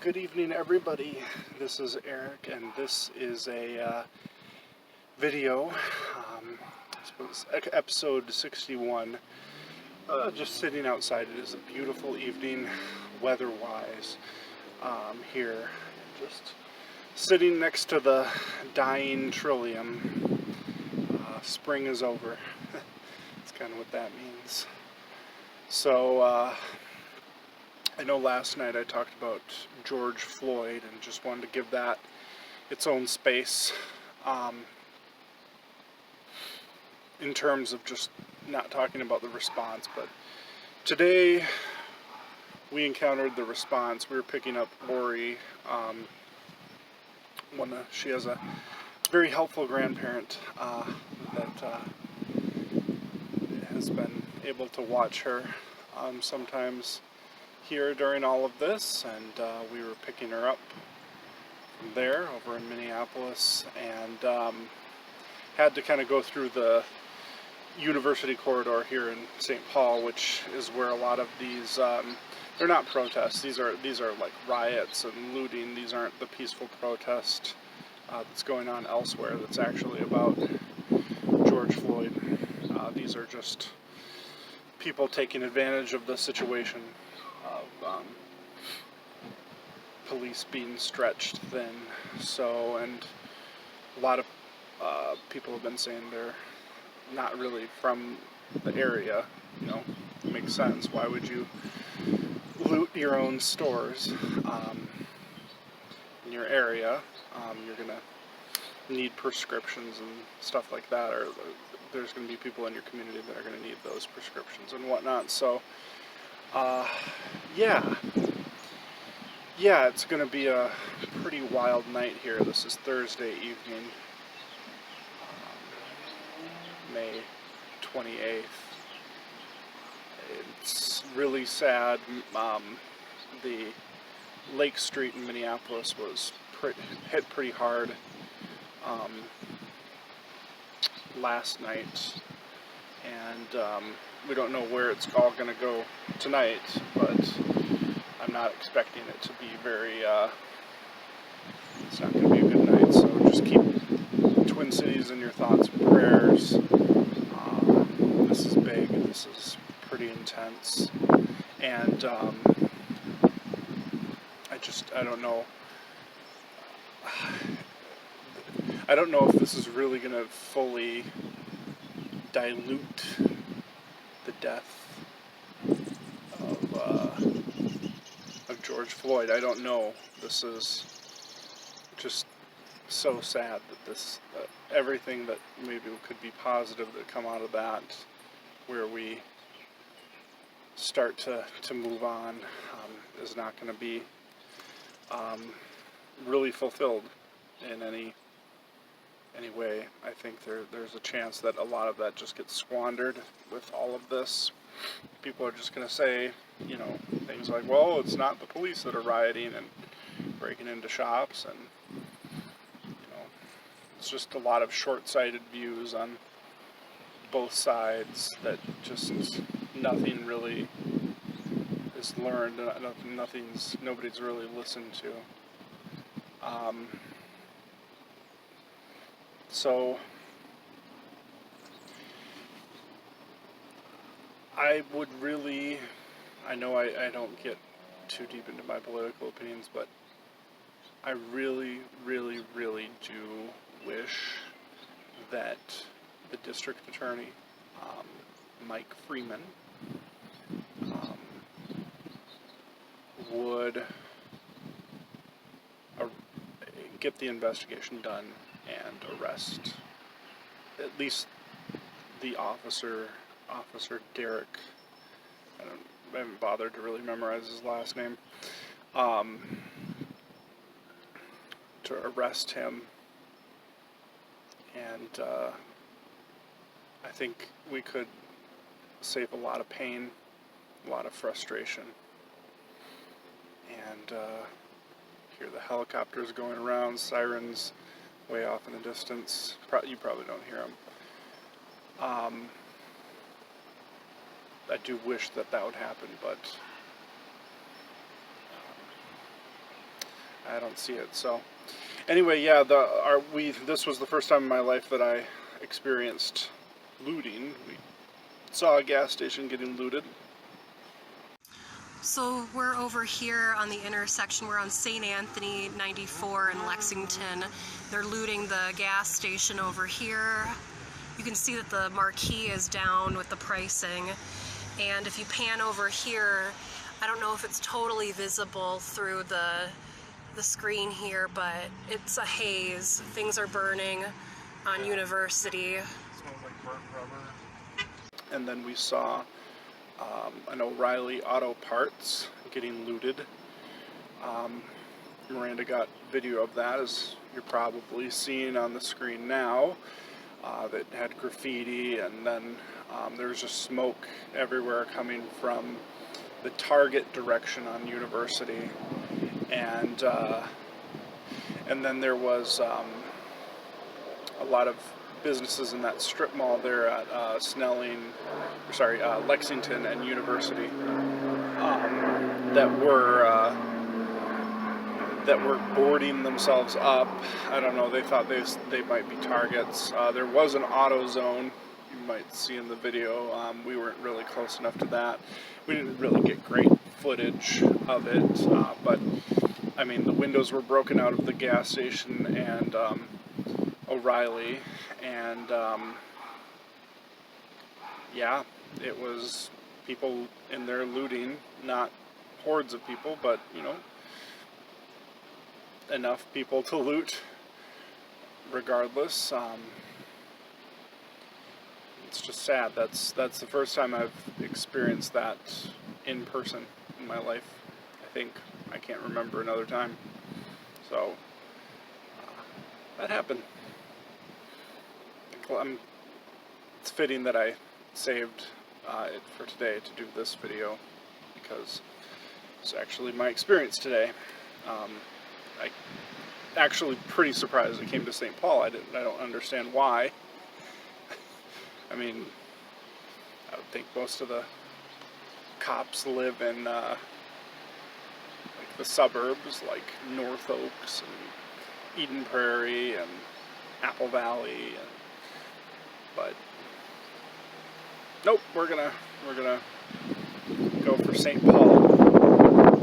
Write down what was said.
Good evening, everybody. This is Eric, and this is a video, I suppose episode 61. Just sitting outside. It is a beautiful evening, weather-wise, here. Just sitting next to the dying Trillium. Spring is over. That's kind of what that means. So, I know last night I talked about George Floyd and just wanted to give that its own space in terms of just not talking about the response. But today we encountered the response. We were picking up Ori. She has a very helpful grandparent that has been able to watch her sometimes here during all of this, and we were picking her up from there over in Minneapolis, and had to kind of go through the University corridor here in St. Paul, which is where a lot of these they're not protests. These are like riots and looting. These aren't the peaceful protest that's going on elsewhere. That's actually about George Floyd. These are just people taking advantage of the situation of police being stretched thin. So, and a lot of people have been saying they're not really from the area. You know, it makes sense. Why would you loot your own stores in your area? You're gonna need prescriptions and stuff like that, or there's going to be people in your community that are going to need those prescriptions and whatnot. So, yeah, it's going to be a pretty wild night here. This is Thursday evening, May 28th. It's really sad. The Lake Street in Minneapolis was hit pretty hard last night, and we don't know where it's all going to go tonight, but I'm not expecting it to be very, it's not going to be a good night. So just keep Twin Cities in your thoughts and prayers. This is big, this is pretty intense, and I don't know if this is really going to fully dilute the death of George Floyd. I don't know. This is just so sad that everything that maybe could be positive that come out of that, where we start to move on, is not going to be really fulfilled in any way. I think there's a chance that a lot of that just gets squandered with all of this. People are just going to say, things like, well, it's not the police that are rioting and breaking into shops, and it's just a lot of short-sighted views on both sides that just nothing really is learned, nobody's really listened to. So I know I don't get too deep into my political opinions, but I really, really, really do wish that the district attorney, Mike Freeman, would get the investigation done and arrest at least the officer Derek. I haven't bothered to really memorize his last name. To arrest him, and I think we could save a lot of pain, a lot of frustration, and hear the helicopters going around, sirens way off in the distance. You probably don't hear them. I do wish that would happen, but I don't see it. So anyway, yeah, this was the first time in my life that I experienced looting. We saw a gas station getting looted. So we're over here on the intersection. We're on St. Anthony 94 in Lexington. They're looting the gas station over here. You can see that the marquee is down with the pricing. And if you pan over here, I don't know if it's totally visible through the screen here, but it's a haze. Things are burning on University. It smells like burnt rubber. And then we saw an O'Reilly Auto Parts getting looted. Miranda got video of that, as you're probably seeing on the screen now, that had graffiti, and then there's just smoke everywhere coming from the Target direction on University, and then there was a lot of businesses in that strip mall there at Lexington and University, that were boarding themselves up. I don't know, they thought they might be targets. There was an AutoZone, you might see in the video. We weren't really close enough to that. We didn't really get great footage of it, but I mean, the windows were broken out of the gas station and O'Reilly, and yeah, it was people in there looting, not hordes of people, but you know, enough people to loot regardless. It's just sad. That's the first time I've experienced that in person in my life. I think I can't remember another time. So that happened. It's fitting that I saved it for today to do this video, because it's actually my experience today. I actually pretty surprised it came to St. Paul. I don't understand why. I mean, I would think most of the cops live in like the suburbs, like North Oaks and Eden Prairie and Apple Valley, but nope, we're gonna go for St. Paul.